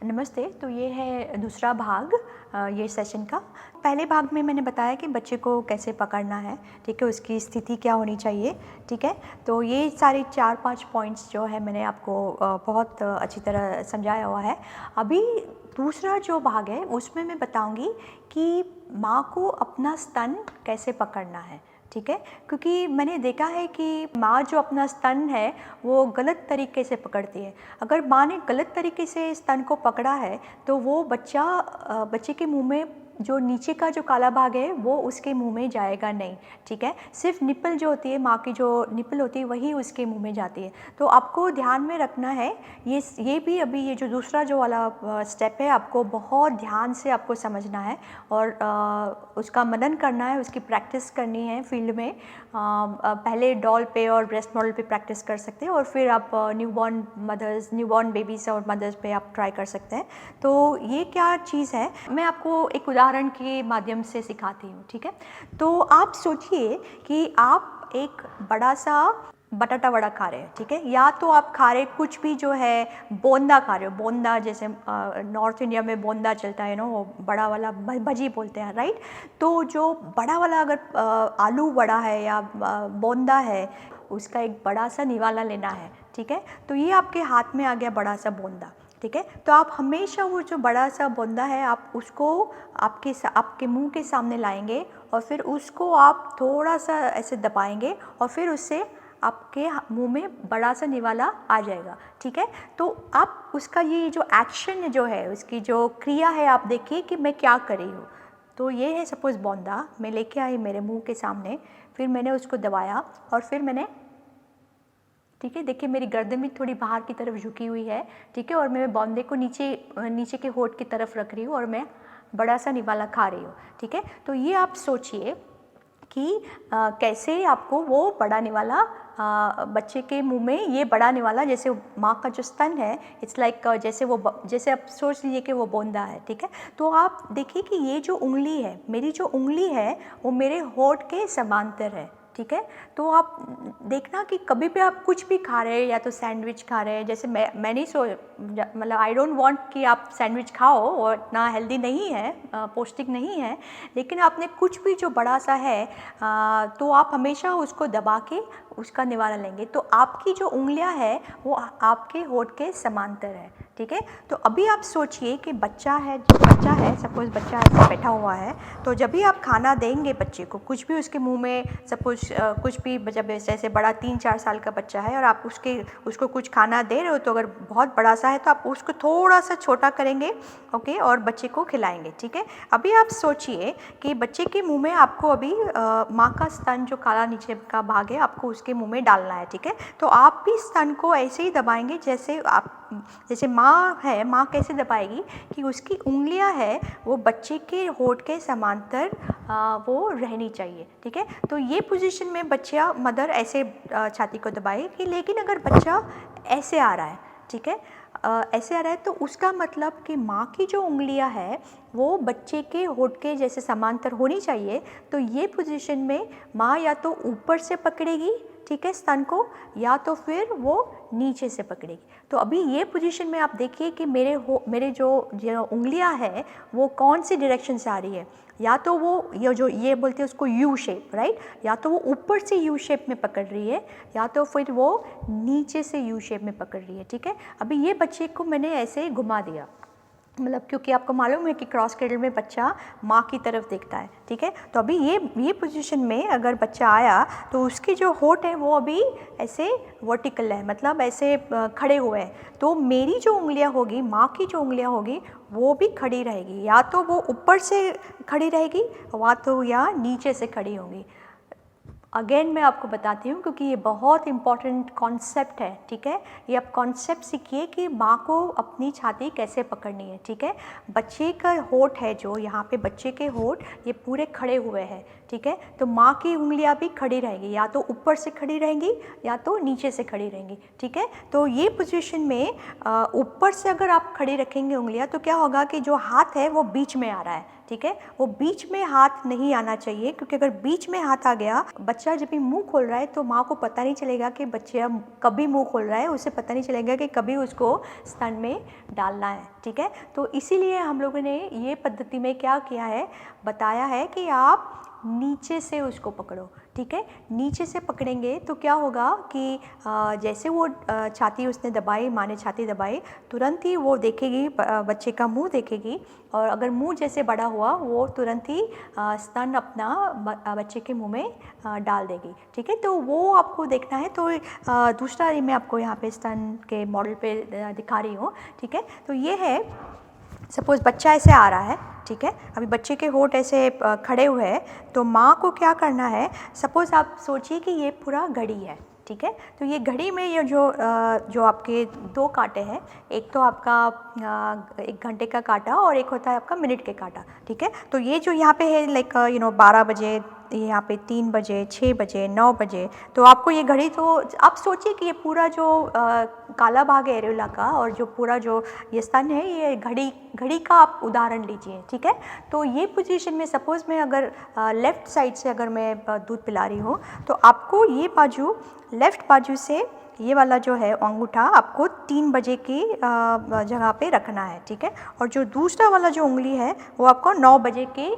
नमस्ते। तो ये है दूसरा भाग ये सेशन का। पहले भाग में मैंने बताया कि बच्चे को कैसे पकड़ना है, ठीक है, उसकी स्थिति क्या होनी चाहिए, ठीक है। तो ये सारे 4-5 पॉइंट्स जो है मैंने आपको बहुत अच्छी तरह समझाया हुआ है। अभी दूसरा जो भाग है उसमें मैं बताऊंगी कि माँ को अपना स्तन कैसे पकड़ना है, ठीक है। क्योंकि मैंने देखा है कि माँ जो अपना स्तन है वो गलत तरीके से पकड़ती है। अगर माँ ने गलत तरीके से स्तन को पकड़ा है तो वो बच्चे के मुंह में जो नीचे का जो काला भाग है वो उसके मुंह में जाएगा नहीं, ठीक है। सिर्फ निप्पल जो होती है, माँ की जो निप्पल होती है वही उसके मुंह में जाती है। तो आपको ध्यान में रखना है ये भी अभी ये जो दूसरा जो वाला स्टेप है आपको बहुत ध्यान से आपको समझना है और उसका मनन करना है, उसकी प्रैक्टिस करनी है फील्ड में। पहले डॉल पे और ब्रेस्ट मॉडल पे प्रैक्टिस कर सकते हैं और फिर आप न्यूबॉर्न बेबीज़ और मदर्स पे आप ट्राई कर सकते हैं। तो ये क्या चीज़ है, मैं आपको एक उदाहरण के माध्यम से सिखाती हूँ, ठीक है। तो आप सोचिए कि आप एक बड़ा सा बटाटा वड़ा खा रहे हैं, ठीक है, या तो आप खा रहे कुछ भी जो है बोंदा खा रहे हो। बोंदा जैसे नॉर्थ इंडिया में बोंदा चलता है ना, वो बड़ा वाला भजी बोलते हैं, राइट। तो जो बड़ा वाला अगर आलू बड़ा है या बोंदा है, उसका एक बड़ा सा निवाला लेना है, ठीक है। तो ये आपके हाथ में आ गया बड़ा सा बोंदा, ठीक है। तो आप हमेशा वो जो बड़ा सा बोंदा है आप उसको आपके मुंह के सामने लाएंगे और फिर उसको आप थोड़ा सा ऐसे दबाएंगे और फिर उससे आपके मुंह में बड़ा सा निवाला आ जाएगा, ठीक है। तो आप उसका ये जो एक्शन जो है, उसकी जो क्रिया है, आप देखिए कि मैं क्या कर रही हूँ। तो ये है सपोज़ बोंदा मैं लेके आई मेरे मुंह के सामने, फिर मैंने उसको दबाया और फिर मैंने, ठीक है, देखिए मेरी गर्दन भी थोड़ी बाहर की तरफ झुकी हुई है, ठीक है, और मैं बोंदे को नीचे के होंठ की तरफ रख रही हूँ और मैं बड़ा सा निवाला खा रही हूँ, ठीक है। तो ये आप सोचिए कि कैसे आपको वो बड़ा निवाला बच्चे के मुंह में, ये बड़ा निवाला जैसे माँ का जो स्तन है, इट्स लाइक जैसे आप सोच लीजिए कि वो बोंदा है, ठीक है। तो आप देखिए कि ये जो उंगली है, मेरी जो उंगली है वो मेरे होंठ के समांतर है, ठीक है। तो आप देखना कि कभी भी आप कुछ भी खा रहे हैं, या तो सैंडविच खा रहे हैं, जैसे मैं नहीं मतलब आई डोंट वांट कि आप सैंडविच खाओ, और इतना हेल्दी नहीं है, पौष्टिक नहीं है, लेकिन आपने कुछ भी जो बड़ा सा है तो आप हमेशा उसको दबा के उसका निवाला लेंगे। तो आपकी जो उंगलियां है वो आपके होंठ के समांतर है, ठीक है। तो अभी आप सोचिए कि बच्चा है, सपोज बच्चा ऐसे बैठा हुआ है, तो जब भी आप खाना देंगे बच्चे को, कुछ भी उसके मुंह में, सपोज कुछ भी, जब जैसे बड़ा 3-4 साल का बच्चा है और आप उसको कुछ खाना दे रहे हो, तो अगर बहुत बड़ा सा है तो आप उसको थोड़ा सा छोटा करेंगे, ओके, और बच्चे को खिलाएंगे, ठीक है। अभी आप सोचिए कि बच्चे के मुंह में आपको अभी माँ का स्तन जो काला नीचे का भाग है आपको उसके मुंह में डालना है, ठीक है। तो आप भी स्तन को ऐसे ही दबाएंगे जैसे माँ है, माँ कैसे दबाएगी कि उसकी उंगलियां है वो बच्चे के होंठ के समांतर वो रहनी चाहिए, ठीक है। तो ये पोजीशन में मदर ऐसे छाती को दबाएगी। लेकिन अगर बच्चा ऐसे आ रहा है, ठीक है, ऐसे आ रहा है, तो उसका मतलब कि माँ की जो उंगलियां है वो बच्चे के होंठ के जैसे समांतर होनी चाहिए। तो ये पोजीशन में माँ या तो ऊपर से पकड़ेगी, ठीक है, स्तन को, या तो फिर वो नीचे से पकड़ेगी। तो अभी ये पोजीशन में आप देखिए कि मेरे जो उंगलियां हैं वो कौन सी डायरेक्शन से आ रही है। या तो वो ये बोलते हैं उसको यू शेप, राइट, या तो वो ऊपर से यू शेप में पकड़ रही है, या तो फिर वो नीचे से यू शेप में पकड़ रही है, ठीक है। अभी ये बच्चे को मैंने ऐसे घुमा दिया, मतलब क्योंकि आपको मालूम है कि क्रॉस क्रेडल में बच्चा माँ की तरफ देखता है, ठीक है। तो अभी ये पोजीशन में अगर बच्चा आया तो उसके जो होंठ है वो अभी ऐसे वर्टिकल है, मतलब ऐसे खड़े हुए हैं। तो मेरी जो उंगलियां होगी, माँ की जो उंगलियां होगी, वो भी खड़ी रहेगी, या तो वो ऊपर से खड़ी रहेगी या नीचे से खड़ी होंगी। अगेन मैं आपको बताती हूँ क्योंकि ये बहुत इंपॉर्टेंट कॉन्सेप्ट है, ठीक है। ये आप कॉन्सेप्ट सीखिए कि माँ को अपनी छाती कैसे पकड़नी है, ठीक है। बच्चे का होंठ है जो यहाँ पे, बच्चे के होंठ ये पूरे खड़े हुए हैं, ठीक है। तो माँ की उंगलियाँ भी खड़ी रहेंगी, या तो ऊपर से खड़ी रहेंगी या तो नीचे से खड़ी रहेंगी, ठीक है। तो ये पोजीशन में ऊपर से अगर आप खड़ी रखेंगे उंगलियाँ तो क्या होगा कि जो हाथ है वो बीच में आ रहा है, ठीक है। वो बीच में हाथ नहीं आना चाहिए, क्योंकि अगर बीच में हाथ आ गया, बच्चा जब भी मुंह खोल रहा है तो माँ को पता नहीं चलेगा कि बच्चा कभी मुंह खोल रहा है, उसे पता नहीं चलेगा कि कभी उसको स्तन में डालना है, ठीक है। तो इसीलिए हम लोगों ने ये पद्धति में क्या किया है, बताया है कि आप नीचे से उसको पकड़ो, ठीक है। नीचे से पकड़ेंगे तो क्या होगा कि जैसे वो छाती उसने दबाई, माँ ने छाती दबाई, तुरंत ही वो देखेगी, बच्चे का मुंह देखेगी, और अगर मुंह जैसे बड़ा हुआ वो तुरंत ही स्तन अपना बच्चे के मुंह में डाल देगी, ठीक है। तो वो आपको देखना है। तो दूसरा मैं आपको यहाँ पे स्तन के मॉडल पे दिखा रही हूँ, ठीक है। तो ये है, सपोज़ बच्चा ऐसे आ रहा है, ठीक है। अभी बच्चे के होंठ ऐसे खड़े हुए हैं, तो माँ को क्या करना है, सपोज़ आप सोचिए कि ये पूरा घड़ी है, ठीक है। तो ये घड़ी में ये जो आपके 2 कांटे हैं, एक तो आपका 1 घंटे का कांटा और एक होता है आपका मिनट के कांटा, ठीक है। तो ये जो यहाँ पे है लाइक 12 बजे, यहाँ पे 3 बजे, 6 बजे, 9 बजे, तो आपको ये घड़ी, तो आप सोचिए कि ये पूरा जो काला भाग है एरेोला का, और जो पूरा जो ये स्तन है, ये घड़ी का आप उदाहरण लीजिए, ठीक है। तो ये पोजीशन में सपोज़ मैं अगर लेफ़्ट साइड से अगर मैं दूध पिला रही हूँ, तो आपको ये बाजू, लेफ़्ट बाजू से ये वाला जो है अंगूठा आपको 3 बजे की जगह पे रखना है, ठीक है। और जो दूसरा वाला जो उंगली है वो आपको 9 बजे के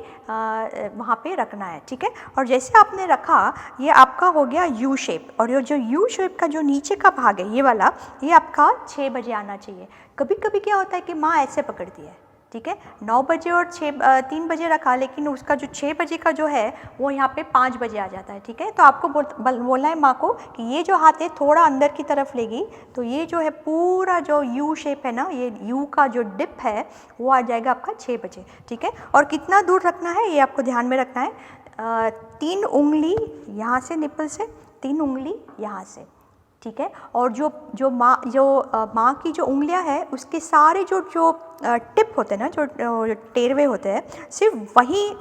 वहाँ पे रखना है, ठीक है। और जैसे आपने रखा, ये आपका हो गया यू शेप, और ये जो यू शेप का जो नीचे का भाग है ये वाला, ये आपका 6 बजे आना चाहिए। कभी कभी क्या होता है कि माँ ऐसे पकड़ती है, ठीक है, 9 बजे और 3 बजे रखा, लेकिन उसका जो 6 बजे का जो है वो यहाँ पे 5 बजे आ जाता है, ठीक है। तो आपको बोलना है माँ को कि ये जो हाथ है थोड़ा अंदर की तरफ लेगी, तो ये जो है पूरा जो यू शेप है ना, ये यू का जो डिप है वो आ जाएगा आपका 6 बजे, ठीक है। और कितना दूर रखना है ये आपको ध्यान में रखना है, 3 उंगली यहाँ से, निप्पल से 3 उंगली यहाँ से, ठीक है। और जो माँ की जो उंगलियां हैं, उसके सारे जो टिप होते हैं ना, जो टेरवे होते हैं, सिर्फ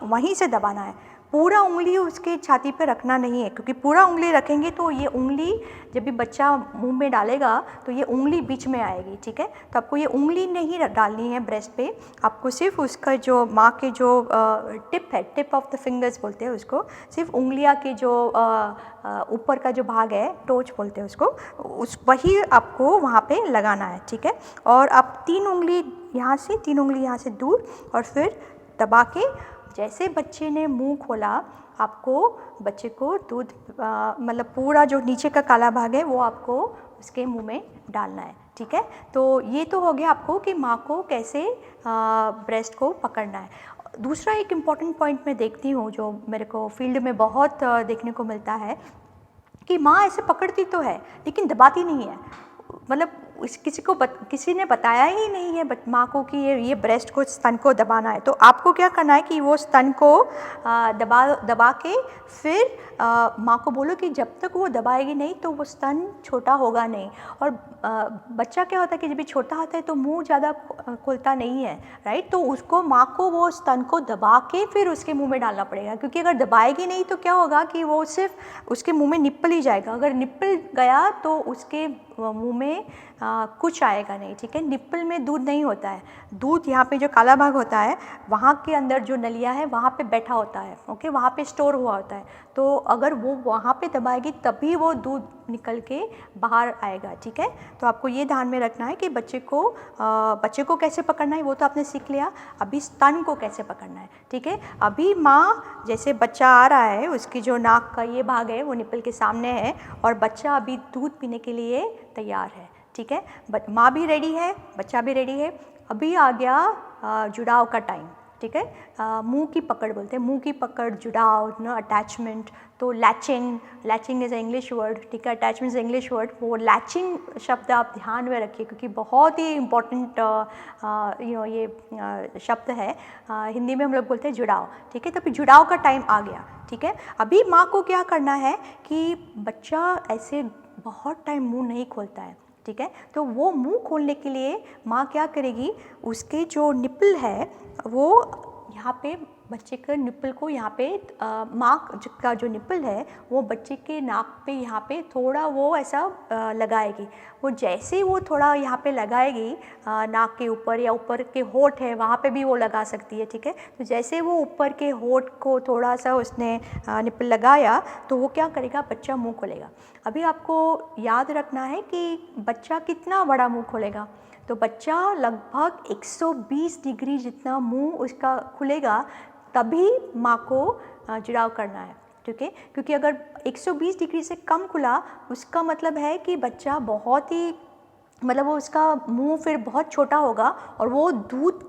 वहीं से दबाना है। पूरा उंगली उसके छाती पे रखना नहीं है, क्योंकि पूरा उंगली रखेंगे तो ये उंगली जब भी बच्चा मुंह में डालेगा तो ये उंगली बीच में आएगी, ठीक है। तो आपको ये उंगली नहीं डालनी है ब्रेस्ट पे, आपको सिर्फ उसका जो माँ के जो टिप है, टिप ऑफ द फिंगर्स बोलते हैं उसको, सिर्फ उंगलियाँ के जो ऊपर का जो भाग है, टोच बोलते हैं उसको, वही आपको वहाँ पे लगाना है, ठीक है। और आप 3 उंगली यहाँ से, 3 उंगली यहाँ से दूर, और फिर दबा के जैसे बच्चे ने मुंह खोला, आपको बच्चे को दूध मतलब पूरा जो नीचे का काला भाग है वो आपको उसके मुंह में डालना है, ठीक है। तो ये तो हो गया आपको कि माँ को कैसे ब्रेस्ट को पकड़ना है। दूसरा एक इम्पॉर्टेंट पॉइंट मैं देखती हूँ, जो मेरे को फील्ड में बहुत देखने को मिलता है, कि माँ ऐसे पकड़ती तो है लेकिन दबाती नहीं है। मतलब किसी ने बताया ही नहीं है माँ को कि ये ब्रेस्ट को, स्तन को दबाना है। तो आपको क्या करना है कि वो स्तन को दबा के फिर माँ को बोलो कि जब तक वो दबाएगी नहीं तो वो स्तन छोटा होगा नहीं। और बच्चा क्या होता है कि जब भी छोटा होता है तो मुंह ज़्यादा खुलता नहीं है, राइट। तो उसको, माँ को वो स्तन को दबा के फिर उसके मुंह में डालना पड़ेगा, क्योंकि अगर दबाएगी नहीं तो क्या होगा कि वो सिर्फ उसके मुंह में निप्पल ही जाएगा। अगर निप्पल गया तो उसके मुंह में कुछ आएगा नहीं, ठीक है। निप्पल में दूध नहीं होता है, दूध यहाँ पे जो काला भाग होता है वहाँ के अंदर जो नलिया है वहाँ पे बैठा होता है, ओके, वहाँ पे स्टोर हुआ होता है। तो अगर वो वहाँ पे दबाएगी तभी वो दूध निकल के बाहर आएगा, ठीक है। तो आपको ये ध्यान में रखना है कि बच्चे को कैसे पकड़ना है वो तो आपने सीख लिया, अभी स्तन को कैसे पकड़ना है, ठीक है। अभी माँ, जैसे बच्चा आ रहा है, उसकी जो नाक का ये भाग है वो निप्पल के सामने है, और बच्चा अभी दूध पीने के लिए तैयार है, ठीक है। माँ भी रेडी है, बच्चा भी रेडी है। अभी आ गया जुड़ाव का टाइम, ठीक है। मुंह की पकड़ बोलते हैं, मुंह की पकड़, जुड़ाव ना, अटैचमेंट। तो लैचिंग इज़ इंग्लिश वर्ड, ठीक है, अटैचमेंट इज़ इंग्लिश वर्ड। वो लैचिंग शब्द आप ध्यान में रखिए, क्योंकि बहुत ही इम्पोर्टेंट ये शब्द है। हिंदी में हम लोग बोलते हैं जुड़ाव, ठीक है। तो अभी जुड़ाव का टाइम आ गया, ठीक है। अभी माँ को क्या करना है कि बच्चा ऐसे बहुत टाइम मुंह नहीं खोलता है, ठीक है। तो वो मुंह खोलने के लिए माँ क्या करेगी, उसके जो निप्पल है वो यहाँ पे बच्चे के निप्पल को यहाँ पे माँ का जो निप्पल है वो बच्चे के नाक पे यहाँ पे थोड़ा वो ऐसा लगाएगी। वो जैसे वो थोड़ा यहाँ पे लगाएगी नाक के ऊपर या ऊपर के होंठ है वहाँ पे भी वो लगा सकती है, ठीक है। तो जैसे वो ऊपर के होंठ को थोड़ा सा उसने निप्पल लगाया तो वो क्या करेगा, बच्चा मुँह खोलेगा। अभी आपको याद रखना है कि बच्चा कितना बड़ा मुँह खोलेगा। तो बच्चा लगभग 120 डिग्री जितना मुंह उसका खुलेगा, तभी माँ को जुड़ाव करना है, ठीक है। क्योंकि अगर 120 डिग्री से कम खुला उसका मतलब है कि बच्चा बहुत ही मतलब वो उसका मुंह फिर बहुत छोटा होगा और वो दूध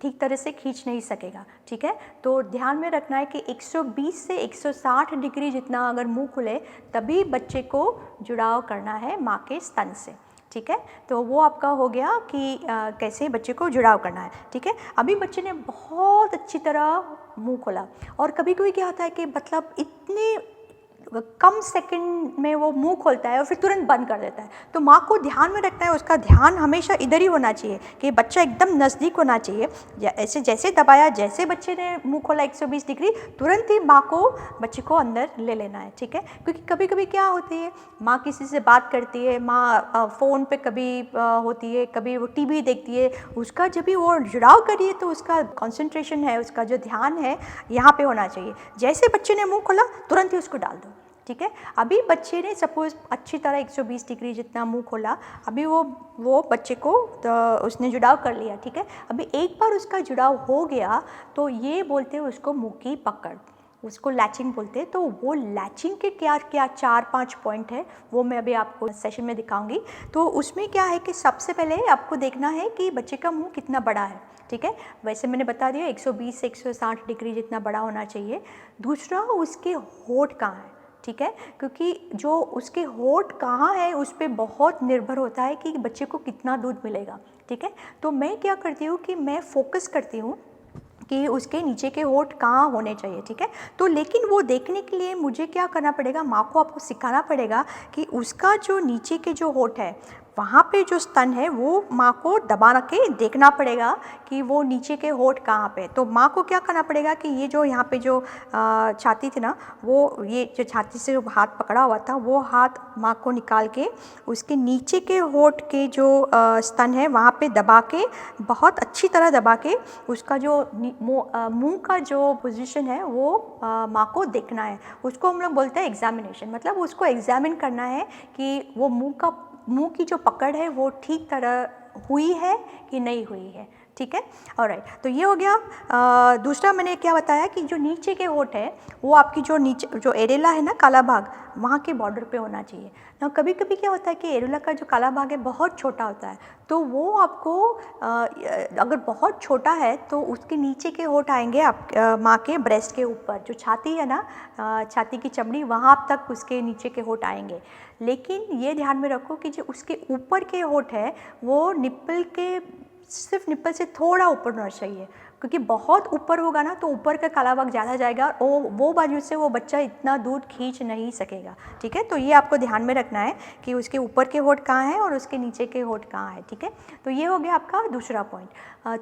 ठीक तरह से खींच नहीं सकेगा, ठीक है। तो ध्यान में रखना है कि 120 से 160 डिग्री जितना अगर मुंह खुले तभी बच्चे को जुड़ाव करना है माँ के स्तन से, ठीक है। तो वो आपका हो गया कि कैसे बच्चे को जुड़ाव करना है, ठीक है। अभी बच्चे ने बहुत अच्छी तरह मुंह खोला और कभी कभी क्या होता है कि मतलब इतने कम सेकंड में वो मुंह खोलता है और फिर तुरंत बंद कर देता है। तो माँ को ध्यान में रखना है, उसका ध्यान हमेशा इधर ही होना चाहिए कि बच्चा एकदम नज़दीक होना चाहिए। ऐसे जैसे दबाया, जैसे बच्चे ने मुंह खोला 120 डिग्री, तुरंत ही माँ को बच्चे को अंदर ले लेना है, ठीक है। क्योंकि कभी कभी क्या होती है, माँ किसी से बात करती है, माँ फ़ोन पे कभी होती है, कभी वो टीवी देखती है, उसका जब भी वो जुड़ाव करिए तो उसका कॉन्सेंट्रेशन है, उसका जो ध्यान है यहाँ पे होना चाहिए। जैसे बच्चे ने मुँह खोला तुरंत ही उसको डाल दो, ठीक है। अभी बच्चे ने सपोज़ अच्छी तरह 120 डिग्री जितना मुंह खोला, अभी वो बच्चे को तो उसने जुड़ाव कर लिया, ठीक है। अभी एक बार उसका जुड़ाव हो गया तो ये बोलते हैं उसको मुंह की पकड़, उसको लैचिंग बोलते हैं। तो वो लैचिंग के क्या क्या 4-5 पॉइंट है वो मैं अभी आपको सेशन में दिखाऊंगी। तो उसमें क्या है कि सबसे पहले आपको देखना है कि बच्चे का मुंह कितना बड़ा है, ठीक है। वैसे मैंने बता दिया 120 से 160 डिग्री जितना बड़ा होना चाहिए। दूसरा, उसके होंठ कहाँ है, ठीक है। क्योंकि जो उसके होंठ कहाँ है उस पर बहुत निर्भर होता है कि बच्चे को कितना दूध मिलेगा, ठीक है। तो मैं क्या करती हूँ कि मैं फोकस करती हूँ कि उसके नीचे के होंठ कहाँ होने चाहिए, ठीक है। तो लेकिन वो देखने के लिए मुझे क्या करना पड़ेगा, माँ को आपको सिखाना पड़ेगा कि उसका जो नीचे के जो होंठ है वहाँ पे जो स्तन है वो माँ को दबा के देखना पड़ेगा कि वो नीचे के होंठ कहाँ पे। तो माँ को क्या करना पड़ेगा कि ये जो यहाँ पे जो छाती थी ना, वो ये जो छाती से हाथ पकड़ा हुआ था वो हाथ माँ को निकाल के उसके नीचे के होंठ के जो स्तन है वहाँ पे दबा के, बहुत अच्छी तरह दबा के उसका जो मुंह का जो पोजीशन है वो माँ को देखना है। उसको हम लोग बोलते हैं एग्जामिनेशन, मतलब उसको एग्जामिन करना है कि वो मुंह की जो पकड़ है वो ठीक तरह हुई है कि नहीं हुई है, ठीक है। ऑलराइट, तो ये हो गया। दूसरा मैंने क्या बताया कि जो नीचे के होंठ है वो आपकी जो नीचे जो एरेला है ना, काला भाग, वहाँ के बॉर्डर पे होना चाहिए ना। कभी कभी क्या होता है कि एरेला का जो काला भाग है बहुत छोटा होता है, तो वो आपको अगर बहुत छोटा है तो उसके नीचे के होंठ आएंगे आप माँ के ब्रेस्ट के ऊपर, जो छाती है ना, छाती की चमड़ी, वहाँ तक उसके नीचे के होंठ आएंगे। लेकिन ये ध्यान में रखो कि जो उसके ऊपर के होंठ है वो निप्पल के सिर्फ निप्पल से थोड़ा ऊपर होना चाहिए, क्योंकि बहुत ऊपर होगा ना तो ऊपर का काला भाग ज़्यादा जाएगा और वो बाजू से वो बच्चा इतना दूध खींच नहीं सकेगा, ठीक है। तो ये आपको ध्यान में रखना है कि उसके ऊपर के होंठ कहाँ हैं और उसके नीचे के होंठ कहाँ है, ठीक है। तो ये हो गया आपका दूसरा पॉइंट।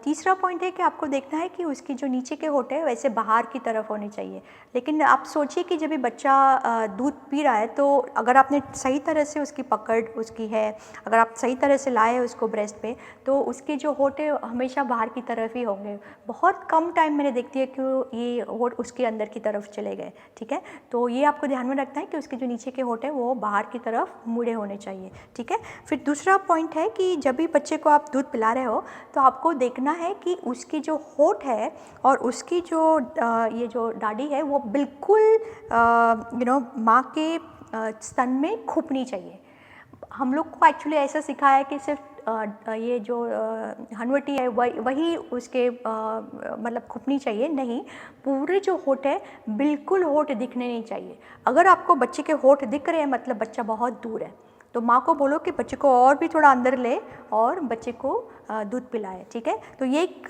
तीसरा पॉइंट है कि आपको देखना है कि उसकी जो नीचे के होंठ है वैसे बाहर की तरफ होने चाहिए। लेकिन आप सोचिए कि जब भी बच्चा दूध पी रहा है तो अगर आपने सही तरह से उसकी पकड़ उसकी है, अगर आप सही तरह से लाए उसको ब्रेस्ट पे, तो उसके जो होंठ है हमेशा बाहर की तरफ ही होंगे। बहुत कम टाइम मैंने देखती है कि ये होंठ उसके अंदर की तरफ चले गए, ठीक है। तो ये आपको ध्यान में रखना है कि उसके जो नीचे के होंठ है वो बाहर की तरफ मुड़े होने चाहिए, ठीक है। फिर दूसरा पॉइंट है कि जब भी बच्चे को आप दूध पिला रहे हो तो आपको देखना है कि उसकी जो होंठ है और उसकी जो ये जो डाढ़ी है वो बिल्कुल माँ के स्तन में खुपनी चाहिए। हम लोग को एक्चुअली ऐसा सिखाया है कि सिर्फ ये जो हनवटी है वही उसके मतलब खुपनी चाहिए, नहीं, पूरे जो होंठ है बिल्कुल होंठ दिखने नहीं चाहिए। अगर आपको बच्चे के होंठ दिख रहे हैं मतलब बच्चा बहुत दूर है, तो माँ को बोलो कि बच्चे को और भी थोड़ा अंदर ले और बच्चे को दूध पिलाए, ठीक है। तो ये एक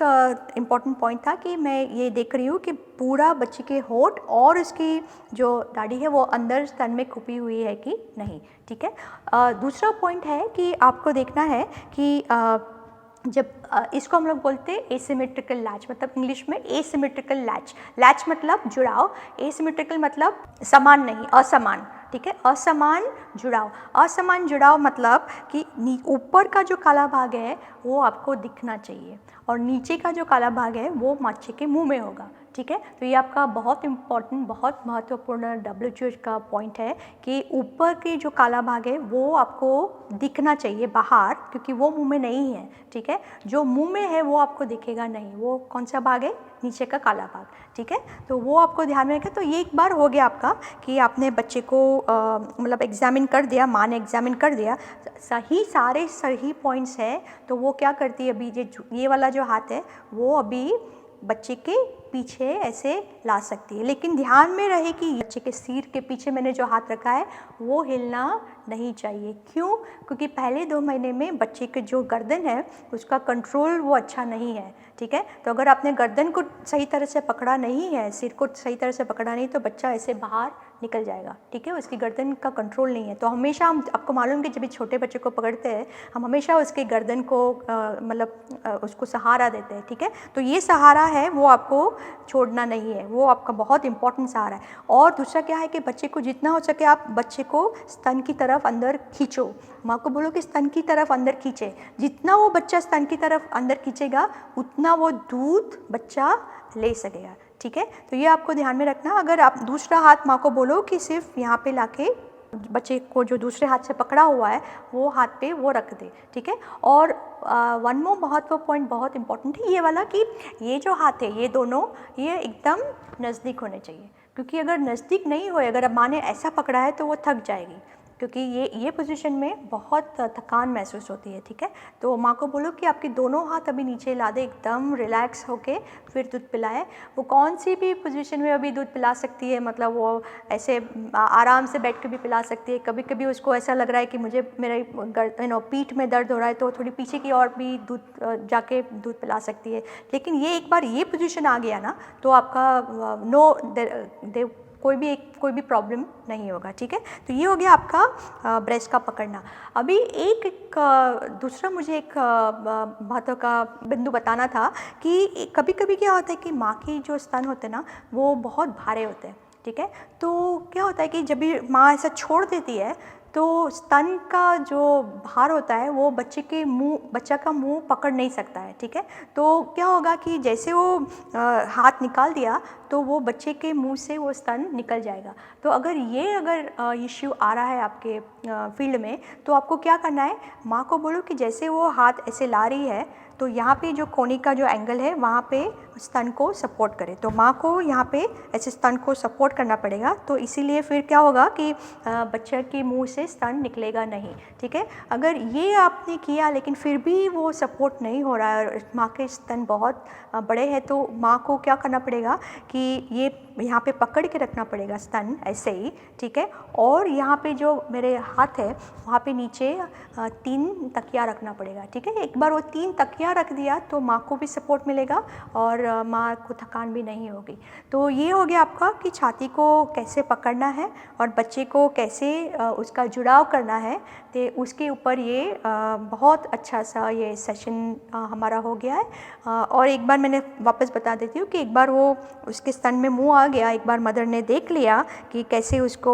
इम्पॉर्टेंट पॉइंट था कि मैं ये देख रही हूँ कि पूरा बच्चे के होंठ और उसकी जो दाढ़ी है वो अंदर स्तन में खुपी हुई है कि नहीं, ठीक है। दूसरा पॉइंट है कि आपको देखना है कि जब इसको हम लोग बोलते हैं एसिमेट्रिकल लैच, मतलब इंग्लिश में एसिमेट्रिकल लैच। लैच मतलब जुड़ाव, एसिमेट्रिकल मतलब समान नहीं, असमान, ठीक है, असमान जुड़ाव। असमान जुड़ाव मतलब कि ऊपर का जो काला भाग है वो आपको दिखना चाहिए और नीचे का जो काला भाग है वो मच्छी के मुंह में होगा, ठीक है। तो ये आपका बहुत इम्पॉर्टेंट, बहुत महत्वपूर्ण WH का पॉइंट है कि ऊपर के जो काला भाग है वो आपको दिखना चाहिए बाहर, क्योंकि वो मुंह में नहीं है, ठीक है। जो मुंह में है वो आपको दिखेगा नहीं। वो कौन सा भाग है? नीचे का काला भाग, ठीक है। तो वो आपको ध्यान में रखें। तो ये एक बार हो गया आपका कि आपने बच्चे को मतलब एग्जामिन कर दिया, माँ ने एग्जामिन कर दिया, सारे सही पॉइंट्स है। तो वो क्या करती है, अभी ये वाला जो हाथ है वो अभी बच्चे के पीछे ऐसे ला सकती है, लेकिन ध्यान में रहे कि बच्चे के सिर के पीछे मैंने जो हाथ रखा है वो हिलना नहीं चाहिए। क्यों? क्योंकि पहले 2 महीने में बच्चे के जो गर्दन है उसका कंट्रोल वो अच्छा नहीं है, ठीक है। तो अगर आपने गर्दन को सही तरह से पकड़ा नहीं है, सिर को सही तरह से पकड़ा नहीं, तो बच्चा ऐसे बाहर निकल जाएगा, ठीक है। उसकी गर्दन का कंट्रोल नहीं है। तो हमेशा हम, आपको मालूम कि जब भी छोटे बच्चे को पकड़ते हैं हम हमेशा उसके गर्दन को मतलब उसको सहारा देते हैं, ठीक है। तो ये सहारा है वो आपको छोड़ना नहीं है, वो आपका बहुत इंपॉर्टेंट सहारा है। और दूसरा क्या है कि बच्चे को जितना हो सके आप बच्चे को स्तन की तरफ अंदर खींचो। माँ को बोलो कि स्तन की तरफ अंदर खींचे। जितना वो बच्चा स्तन की तरफ अंदर खींचेगा उतना वो दूध बच्चा ले सकेगा, ठीक है। तो ये आपको ध्यान में रखना। अगर आप दूसरा हाथ माँ को बोलो कि सिर्फ यहाँ पे लाके बच्चे को जो दूसरे हाथ से पकड़ा हुआ है वो हाथ पे वो रख दे, ठीक है। और वन मोर महत्वपूर्ण पॉइंट बहुत इंपॉर्टेंट है ये वाला कि ये जो हाथ है ये दोनों ये एकदम नज़दीक होने चाहिए, क्योंकि अगर नज़दीक नहीं होए, अगर अब माँ ने ऐसा पकड़ा है तो वो थक जाएगी, क्योंकि ये पोजीशन में बहुत थकान महसूस होती है, ठीक है। तो माँ को बोलो कि आपके दोनों हाथ अभी नीचे ला दे, एकदम रिलैक्स होके फिर दूध पिलाए। वो कौन सी भी पोजीशन में अभी दूध पिला सकती है, मतलब वो ऐसे आराम से बैठ के भी पिला सकती है। कभी कभी उसको ऐसा लग रहा है कि मुझे मेरे पीठ में दर्द हो रहा है तो थोड़ी पीछे की और भी दूध जाके दूध पिला सकती है। लेकिन ये एक बार ये पोजीशन आ गया ना तो आपका कोई भी प्रॉब्लम नहीं होगा, ठीक है। तो ये हो गया आपका ब्रेस्ट का पकड़ना। अभी दूसरा मुझे एक महत्व का बिंदु बताना था कि कभी कभी क्या होता है कि माँ की जो स्तन होते हैं ना वो बहुत भारे होते हैं, ठीक है। तो क्या होता है कि जब भी माँ ऐसा छोड़ देती है तो स्तन का जो भार होता है वो बच्चा का मुंह पकड़ नहीं सकता है, ठीक है। तो क्या होगा कि जैसे वो हाथ निकाल दिया तो वो बच्चे के मुंह से वो स्तन निकल जाएगा। तो अगर इश्यू आ रहा है आपके फील्ड में तो आपको क्या करना है, माँ को बोलो कि जैसे वो हाथ ऐसे ला रही है तो यहाँ पे जो कोनी का जो एंगल है वहाँ पे स्तन को सपोर्ट करे। तो माँ को यहाँ पे ऐसे स्तन को सपोर्ट करना पड़ेगा। तो इसीलिए फिर क्या होगा कि बच्चे के मुंह से स्तन निकलेगा नहीं, ठीक है। अगर ये आपने किया लेकिन फिर भी वो सपोर्ट नहीं हो रहा है और माँ के स्तन बहुत बड़े हैं तो माँ को क्या करना पड़ेगा कि ये यहाँ पे पकड़ के रखना पड़ेगा स्तन ऐसे ही, ठीक है। और यहाँ पे जो मेरे हाथ है वहाँ पे नीचे 3 तकिया रखना पड़ेगा, ठीक है। एक बार वो 3 तकिया रख दिया तो माँ को भी सपोर्ट मिलेगा और माँ को थकान भी नहीं होगी। तो ये हो गया आपका कि छाती को कैसे पकड़ना है और बच्चे को कैसे उसका जुड़ाव करना है। तो उसके ऊपर ये बहुत अच्छा सा ये सेशन हमारा हो गया है। और एक बार मैंने वापस बता देती हूँ कि एक बार वो उसके स्तन में मुँह आ गया, एक बार मदर ने देख लिया कि कैसे उसको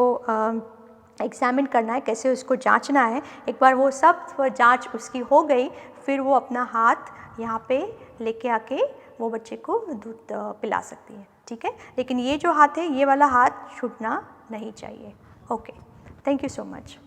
एग्ज़ामिन करना है, कैसे उसको जांचना है। एक बार वो सब जांच उसकी हो गई फिर वो अपना हाथ यहाँ पे लेके आके वो बच्चे को दूध पिला सकती है, ठीक है। लेकिन ये जो हाथ है ये वाला हाथ छूटना नहीं चाहिए। Okay, thank you so much.